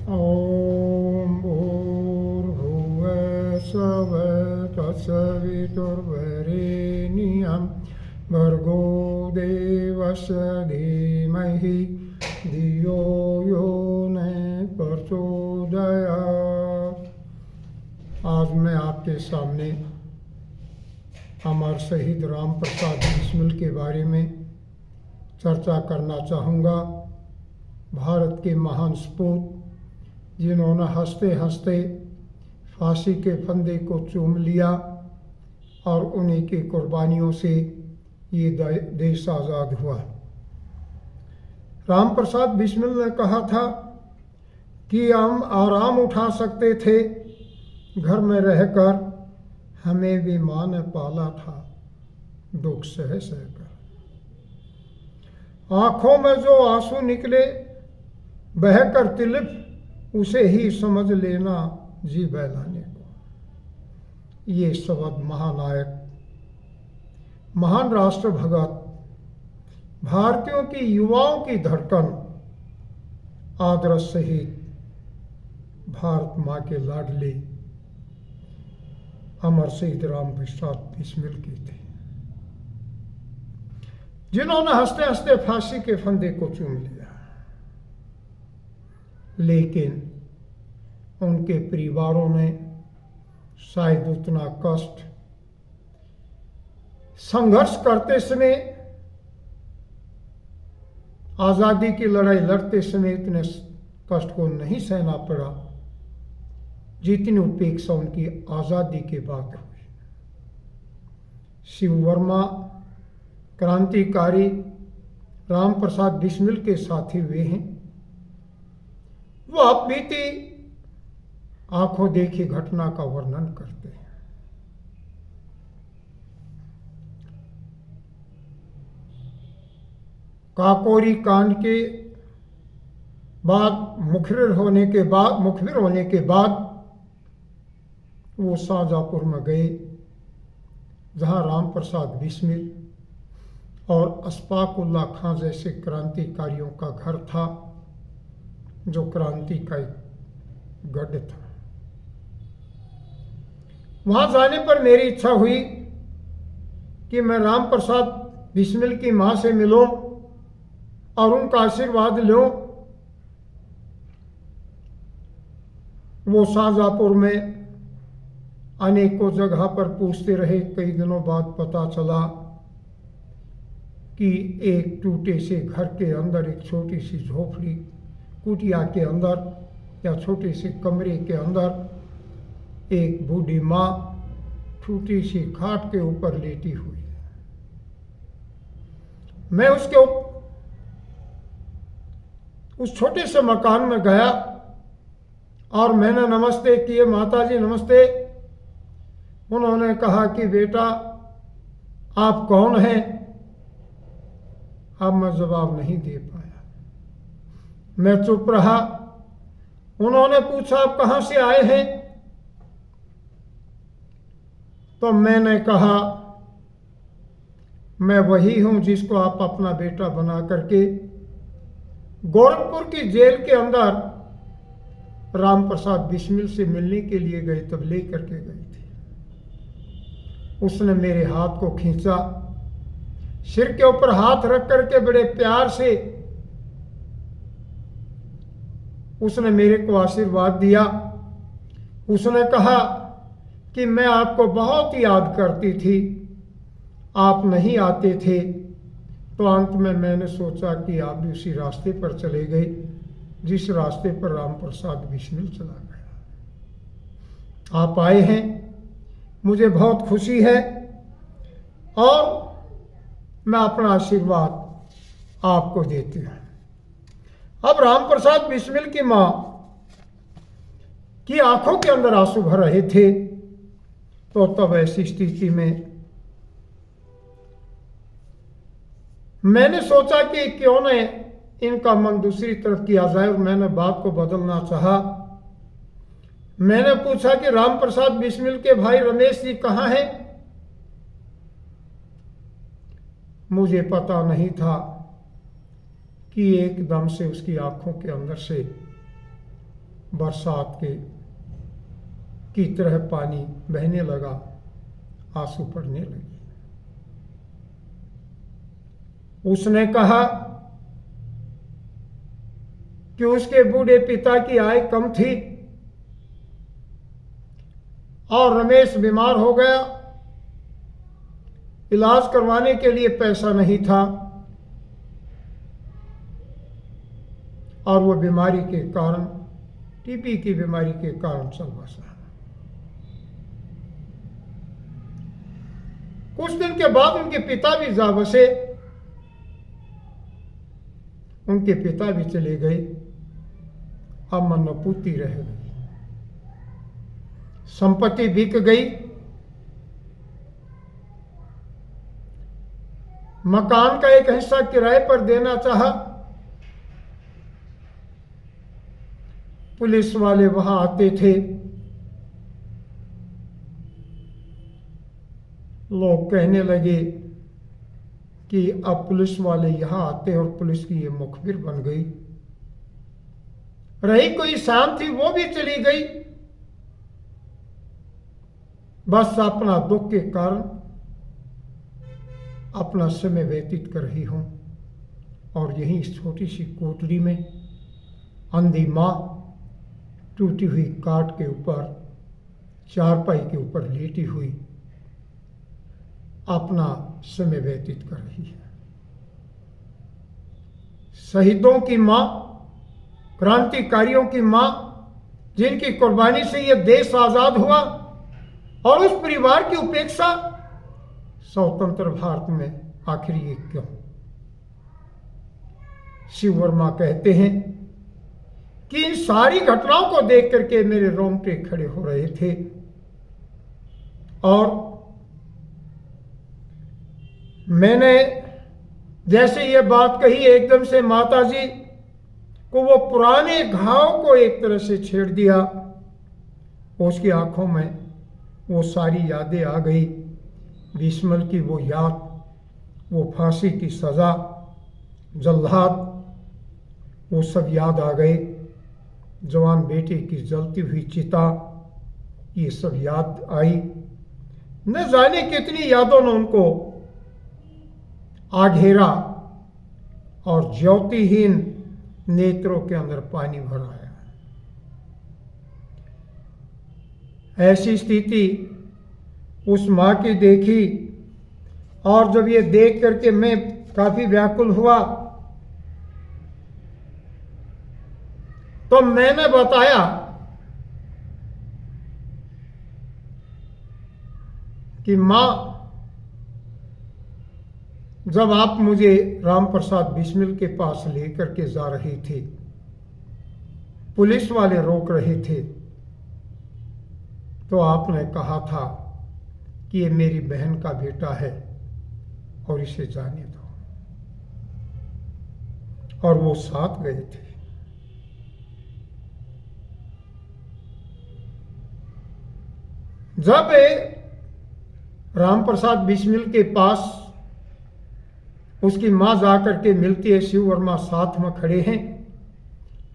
ॐ भूर्भुवस्सुवः तत्सवितुर्वरेण्यं भर्गो देवस्य धीमहि धियो यो न प्रचोदयात्। आज मैं आपके सामने अमर शहीद राम प्रसाद बिस्मिल के बारे में चर्चा करना चाहूँगा। भारत के महान सपूत जिन्होंने हंसते हंसते फांसी के फंदे को चूम लिया और उन्हीं की कुर्बानियों से ये देश आज़ाद हुआ। राम प्रसाद बिस्मिल ने कहा था कि हम आराम उठा सकते थे, घर में रहकर हमें भी माँ ने पाला था, दुख सह सहकर। आँखों में जो आंसू निकले बहकर तिलिप, उसे ही समझ लेना जी बहलाने को। ये शब्द महानायक, महान राष्ट्र भगत, भारतीयों की युवाओं की धड़कन, आदर्श शहीद भारत माँ के लाडले अमर शहीद राम प्रसाद बिस्मिल की थे, जिन्होंने हंसते हंसते फांसी के फंदे को चूम लिया। लेकिन उनके परिवारों ने शायद उतना कष्ट, संघर्ष करते समय, आज़ादी की लड़ाई लड़ते समय इतने कष्ट को नहीं सहना पड़ा जितनी उपेक्षा उनकी आज़ादी के बाद हुई। शिव वर्मा क्रांतिकारी राम प्रसाद बिस्मिल के साथी वे हैं। वो आप बीती आंखों देखी घटना का वर्णन करते हैं। काकोरी कांड के बाद मुखबिर होने के बाद वो शाहजहाँपुर में गए, जहां राम प्रसाद बिस्मिल और अशफाकुल्लाह खां जैसे क्रांतिकारियों का घर था, जो क्रांति का एक गढ़ था। वहां जाने पर मेरी इच्छा हुई कि मैं राम प्रसाद बिस्मिल की मां से मिलूं और उनका आशीर्वाद लूं। वो शाहजहाँपुर में अनेकों जगह पर पूछते रहे। कई दिनों बाद पता चला कि एक टूटे से घर के अंदर, एक छोटी सी झोपड़ी कुटिया के अंदर या छोटे से कमरे के अंदर, एक बूढ़ी माँ टूटी सी खाट के ऊपर लेटी हुई है। मैं उस छोटे से मकान में गया और मैंने नमस्ते किए, माता जी नमस्ते। उन्होंने कहा कि बेटा आप कौन हैं? अब मैं जवाब नहीं दे पाया, मैं चुप रहा। उन्होंने पूछा आप कहाँ से आए हैं? तो मैंने कहा मैं वही हूं जिसको आप अपना बेटा बना करके गोरखपुर की जेल के अंदर राम प्रसाद बिस्मिल से मिलने के लिए गए, तब ले करके गए थे। उसने मेरे हाथ को खींचा, सिर के ऊपर हाथ रख करके बड़े प्यार से उसने मेरे को आशीर्वाद दिया। उसने कहा कि मैं आपको बहुत याद करती थी, आप नहीं आते थे, तो अंत में मैंने सोचा कि आप भी उसी रास्ते पर चले गए जिस रास्ते पर राम प्रसाद बिस्मिल चला गया। आप आए हैं, मुझे बहुत खुशी है और मैं अपना आशीर्वाद आपको देती हूँ। अब राम प्रसाद बिस्मिल की माँ की आंखों के अंदर आंसू भर रहे थे, तो तब ऐसी स्थिति में मैंने सोचा कि क्यों न इनका मन दूसरी तरफ किया जाए, और मैंने बात को बदलना चाहा। मैंने पूछा कि राम प्रसाद बिस्मिल के भाई रमेश जी कहाँ हैं? मुझे पता नहीं था कि एकदम से उसकी आंखों के अंदर से बरसात के की तरह पानी बहने लगा, आंसू पड़ने लगे। उसने कहा कि उसके बूढ़े पिता की आय कम थी और रमेश बीमार हो गया, इलाज करवाने के लिए पैसा नहीं था और वो बीमारी के कारण, टीबी की बीमारी के कारण चल बसा। कुछ दिन के बाद उनके पिता भी जा बसे। उनके पिता भी चले गए, अब मनोपूती रह गई, संपत्ति बिक गई, मकान का एक हिस्सा किराए पर देना चाहा। पुलिस वाले वहां आते थे, लोग कहने लगे कि अब पुलिस वाले यहां आते और पुलिस की ये मुखबिर बन गई। रही कोई शाम थी वो भी चली गई, बस अपना दुख के कारण अपना समय व्यतीत कर रही हूं। और यहीं इस छोटी सी कोठरी में अंधी मां टूटी हुई काट के ऊपर, चारपाई के ऊपर लेटी हुई अपना समय व्यतीत कर रही है। शहीदों की मां, क्रांतिकारियों की मां, जिनकी कुर्बानी से यह देश आजाद हुआ, और उस परिवार की उपेक्षा स्वतंत्र भारत में आखिर ये क्यों? शिव वर्मा कहते हैं कि इन सारी घटनाओं को देख करके मेरे रोंगटे खड़े हो रहे थे और मैंने जैसे ये बात कही, एकदम से माताजी को वो पुराने घाव को एक तरह से छेड़ दिया। उसकी आंखों में वो सारी यादें आ गई, बिस्मिल की वो याद, वो फांसी की सज़ा, जल्लाद, वो सब याद आ गए। जवान बेटे की जलती हुई चिता, ये सब याद आई। न जाने कितनी यादों ने उनको आघेरा और ज्योतिहीन नेत्रों के अंदर पानी भराया। ऐसी स्थिति उस माँ की देखी और जब ये देख करके मैं काफी व्याकुल हुआ तो मैंने बताया कि माँ, जब आप मुझे राम प्रसाद बिस्मिल के पास लेकर के जा रही थी, पुलिस वाले रोक रहे थे, तो आपने कहा था कि ये मेरी बहन का बेटा है और इसे जाने दो, और वो साथ गए थे। जब राम प्रसाद बिस्मिल के पास उसकी मां जाकर के मिलती है, शिव वर्मा साथ में खड़े हैं,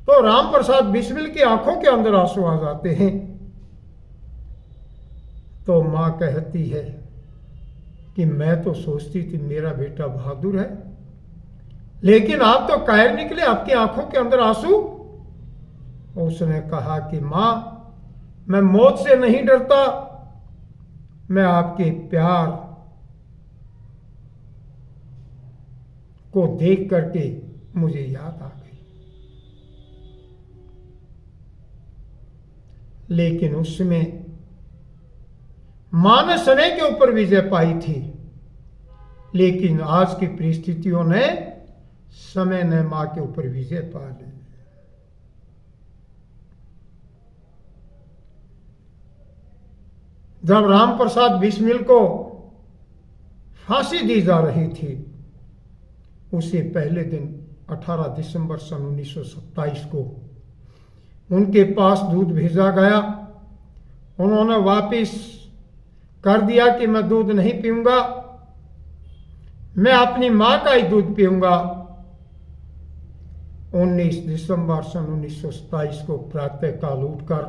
तो राम प्रसाद बिस्मिल की आंखों के अंदर आंसू आ जाते हैं। तो मां कहती है कि मैं तो सोचती थी मेरा बेटा बहादुर है, लेकिन आप तो कायर निकले, आपकी आंखों के अंदर आंसू। उसने कहा कि मां, मैं मौत से नहीं डरता, मैं आपके प्यार को देख करके मुझे याद आ गई। लेकिन उसमें मां ने समय के ऊपर विजय पाई थी, लेकिन आज की परिस्थितियों ने समय ने मां के ऊपर विजय पा ली। जब राम प्रसाद बिस्मिल को फांसी दी जा रही थी, उसे पहले दिन 18 दिसंबर सन 1927 को उनके पास दूध भेजा गया। उन्होंने वापस कर दिया कि मैं दूध नहीं पीऊंगा, मैं अपनी मां का ही दूध पीऊंगा। 19 दिसंबर सन 1927 को प्रातःकाल उठकर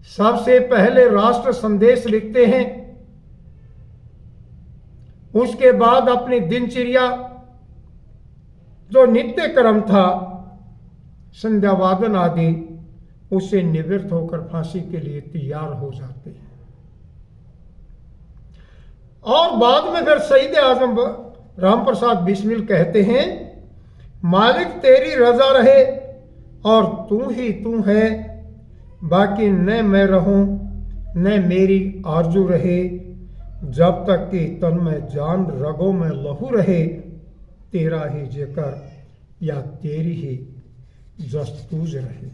सबसे पहले राष्ट्र संदेश लिखते हैं। उसके बाद अपनी दिनचर्या जो नित्य कर्म था, संध्या वादन आदि, उससे निवृत्त होकर फांसी के लिए तैयार हो जाते हैं। और बाद में फिर शहीद आजम राम प्रसाद बिस्मिल कहते हैं, मालिक तेरी रजा रहे और तू ही तू है, बाकी न मैं रहूं न मेरी आरजू रहे, जब तक कि तन में जान रगों में लहू रहे, तेरा ही जिक्र या तेरी ही जस्तूज रहे।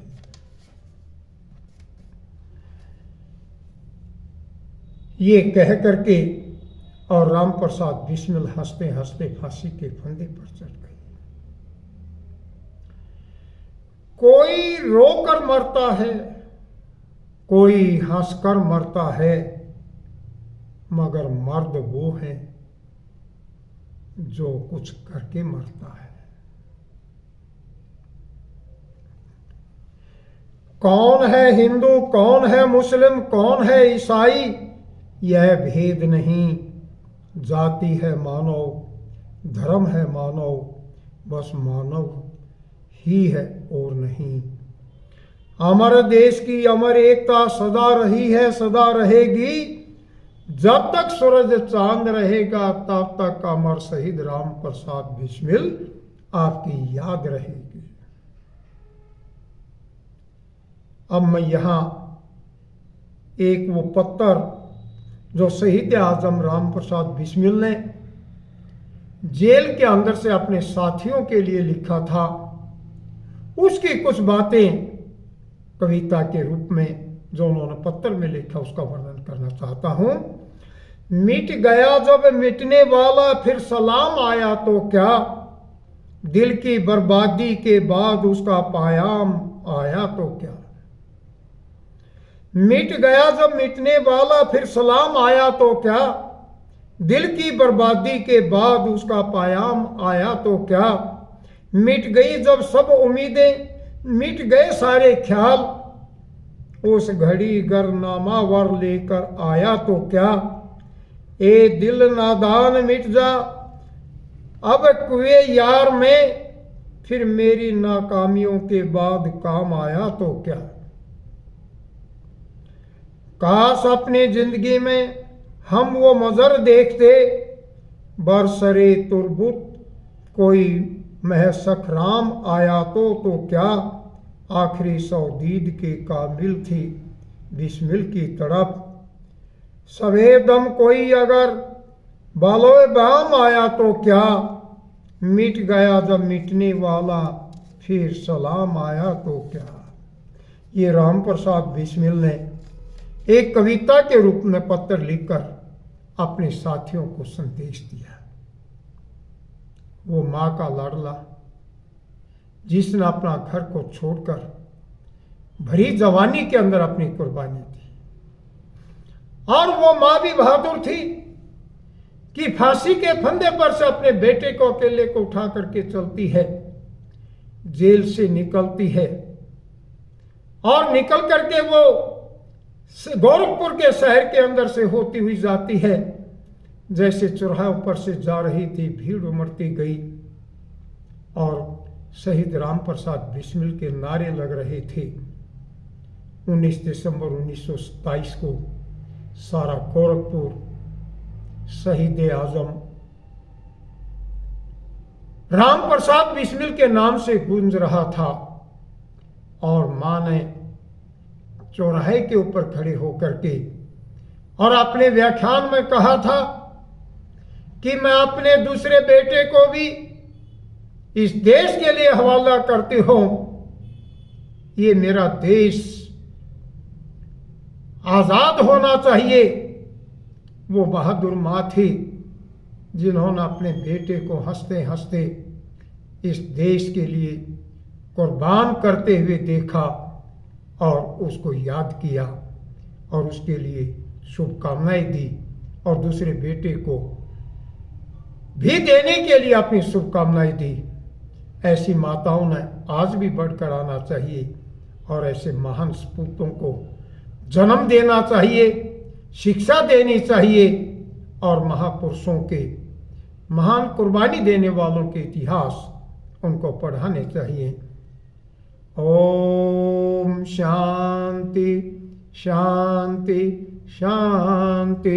ये कह करके और राम प्रसाद बिस्मिल हंसते हंसते फांसी के फंदे पर चढ़ गए। कोई रोकर मरता है, कोई हंसकर मरता है, मगर मर्द वो है जो कुछ करके मरता है। कौन है हिंदू, कौन है मुस्लिम, कौन है ईसाई, यह भेद नहीं। जाति है मानव, धर्म है मानव, बस मानव ही है और नहीं। अमर देश की अमर एकता सदा रही है, सदा रहेगी। जब तक सूरज चांद रहेगा तब तक अमर शहीद राम प्रसाद बिस्मिल आपकी याद रहेगी। अब मैं यहाँ एक वो पत्र जो शहीद आजम राम प्रसाद बिस्मिल ने जेल के अंदर से अपने साथियों के लिए लिखा था, उसकी कुछ बातें कविता के रूप में जो उन्होंने पत्र में लिखा उसका वर्णन करना चाहता हूं। मिट गया जब मिटने वाला, फिर सलाम आया तो क्या, दिल की बर्बादी के बाद उसका पायाम आया तो क्या। मिट गया जब मिटने वाला, फिर सलाम आया तो क्या, दिल की बर्बादी के बाद उसका पायाम आया तो क्या। मिट गई जब सब उम्मीदें, मिट गए सारे ख्याल, उस घड़ी गरनामा वर लेकर आया तो क्या। ए दिल नादान मिट जा अब कुए यार में, फिर मेरी नाकामियों के बाद काम आया तो क्या। काश अपनी जिंदगी में हम वो मंजर देखते, बरसरे तुरबुत कोई महसखराम आया तो क्या। आखिरी सौदीद के काबिल थी बिस्मिल की तड़प, सवे दम कोई अगर बालोए बाम आया तो क्या। मिट गया जब मिटने वाला, फिर सलाम आया तो क्या। ये राम प्रसाद बिस्मिल ने एक कविता के रूप में पत्र लिखकर अपने साथियों को संदेश दिया। वो माँ का लाडला जिसने अपना घर को छोड़कर भरी जवानी के अंदर अपनी कुर्बानी दी, और वो माँ भी बहादुर थी कि फांसी के फंदे पर से अपने बेटे को अकेले को उठा करके चलती है, जेल से निकलती है और निकल करके वो गोरखपुर के शहर के अंदर से होती हुई जाती है। जैसे चौराहे पर से जा रही थी, भीड़ उमड़ती गई और शहीद राम प्रसाद बिस्मिल के नारे लग रहे थे। 19 दिसंबर 1927 को सारा गोरखपुर शहीद आजम राम प्रसाद बिस्मिल के नाम से गूंज रहा था। और मां ने चौराहे के ऊपर खड़े होकर के और अपने व्याख्यान में कहा था कि मैं अपने दूसरे बेटे को भी इस देश के लिए हवाला करती हूं। ये मेरा देश आजाद होना चाहिए। वो बहादुर मां थी जिन्होंने अपने बेटे को हंसते हंसते इस देश के लिए कुर्बान करते हुए देखा और उसको याद किया और उसके लिए शुभकामनाएं दी और दूसरे बेटे को भी देने के लिए अपनी शुभकामनाएं दी। ऐसी माताओं ने आज भी बढ़कर आना चाहिए और ऐसे महान सपूतों को जन्म देना चाहिए, शिक्षा देनी चाहिए और महापुरुषों के महान कुर्बानी देने वालों के इतिहास उनको पढ़ाने चाहिए। ओम शांति शांति शांति।